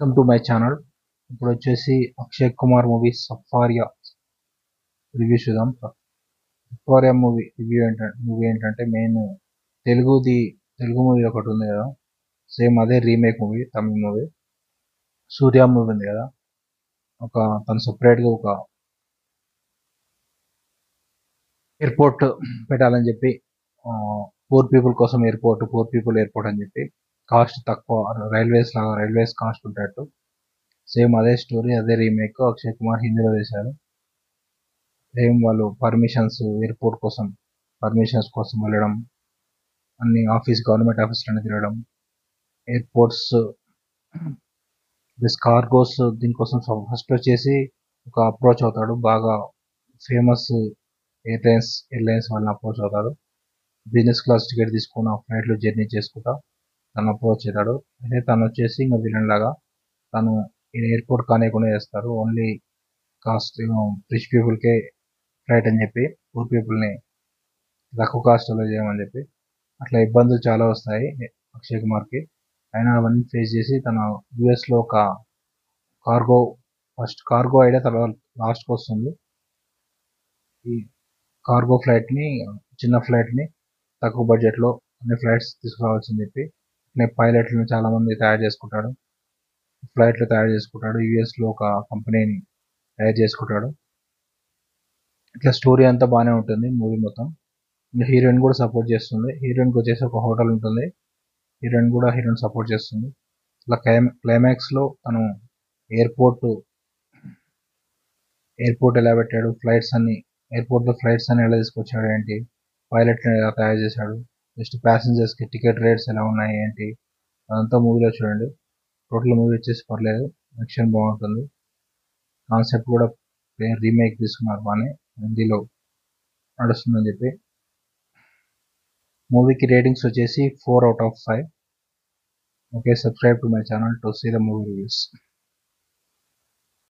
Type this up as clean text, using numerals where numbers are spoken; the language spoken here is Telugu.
Welcome to my channel. ఇప్పుడు వచ్చేసి అక్షయ్ కుమార్ మూవీ సఫారియా రివ్యూ చూద్దాం. సఫారియా మూవీ రివ్యూ ఏంటంటే మెయిన్ తెలుగు మూవీ ఒకటి ఉంది కదా, సేమ్ అదే రీమేక్ మూవీ, తమిళ మూవీ సూర్య మూవీ ఉంది కదా. తను సపరేట్గా ఒక ఎయిర్పోర్ట్ పెట్టాలని చెప్పి, పూర్ పీపుల్ కోసం పూర్ పీపుల్ ఎయిర్పోర్ట్ అని చెప్పి, కాస్ట్ తక్కువ, రైల్వేస్ కాస్ట్ ఉంటాడు. సేమ్ అదే స్టోరీ, అదే రీమేక్ అక్షయ్ కుమార్ హిందీలో వేశారు. సేమ్ వాళ్ళు ఎయిర్పోర్ట్ కోసం పర్మిషన్స్ కోసం వెళ్ళడం, అన్ని గవర్నమెంట్ ఆఫీస్లను తిరగడం, ఎయిర్పోర్ట్స్ కార్గోస్ దీనికోసం ఫస్ట్ వచ్చేసి ఒక అప్రోచ్ అవుతాడు. బాగా ఫేమస్ ఎయిర్లైన్స్ వాళ్ళని అప్రోచ్ అవుతాడు. బిజినెస్ క్లాస్ టికెట్ తీసుకుని ఆ ఫ్లైట్లో జర్నీ చేసుకుంటా తను అప్రోచ్ అవుతాడు. అయితే తను వచ్చేసి ఇంకా విలన్ లాగా తను ఎయిర్పోర్ట్ కానివ్వకుండా చేస్తారు. ఓన్లీ కాస్ట్ రిచ్ పీపుల్కే ఫ్లైట్ అని చెప్పి, పూర్ పీపుల్ని తక్కువ కాస్ట్లో చేయమని చెప్పి, అట్లా ఇబ్బందులు చాలా వస్తాయి అక్షయ్ కుమార్కి. అయినా అవన్నీ ఫేస్ చేసి తన యూఎస్లో ఒక కార్గో ఐడియా తర్వాత లాస్ట్కి వస్తుంది. ఈ కార్గో ఫ్లైట్ని, చిన్న ఫ్లైట్ని తక్కువ బడ్జెట్లో అన్ని ఫ్లైట్స్ తీసుకురావాల్సింది చెప్పి పైలట్లను చాలామంది ఫ్లైట్లు తయారు చేసుకుంటాడు. యూఎస్లో ఒక కంపెనీని తయారు చేసుకుంటాడు. ఇట్లా స్టోరీ అంతా బాగానే ఉంటుంది మూవీ మొత్తం. హీరోయిన్ కూడా సపోర్ట్ చేస్తుంది. హీరోయిన్కి వచ్చేసి ఒక హోటల్ ఉంటుంది, హీరోయిన్ సపోర్ట్ చేస్తుంది. ఇట్లా క్లైమాక్స్లో తను ఎయిర్పోర్ట్ ఎలా పెట్టాడు, ఎయిర్పోర్ట్లో ఫ్లైట్స్ అన్ని ఎలా తీసుకొచ్చాడు, ఏంటి పైలట్ని ఎలా తయారు చేశాడు, జస్ట్ ప్యాసింజర్స్కి టికెట్ రేట్స్ ఎలా ఉన్నాయి ఏంటి, అదంతా మూవీలో చూడండి. టోటల్ మూవీ వచ్చేసి పర్లేదు, యాక్షన్ బాగుంటుంది. కాన్సెప్ట్ కూడా రీమేక్ తీసుకున్నారు, బాగానే హిందీలో నడుస్తుందని చెప్పి. మూవీకి రేటింగ్స్ వచ్చేసి 4/5. Okay, subscribe to my channel to see the movie reviews.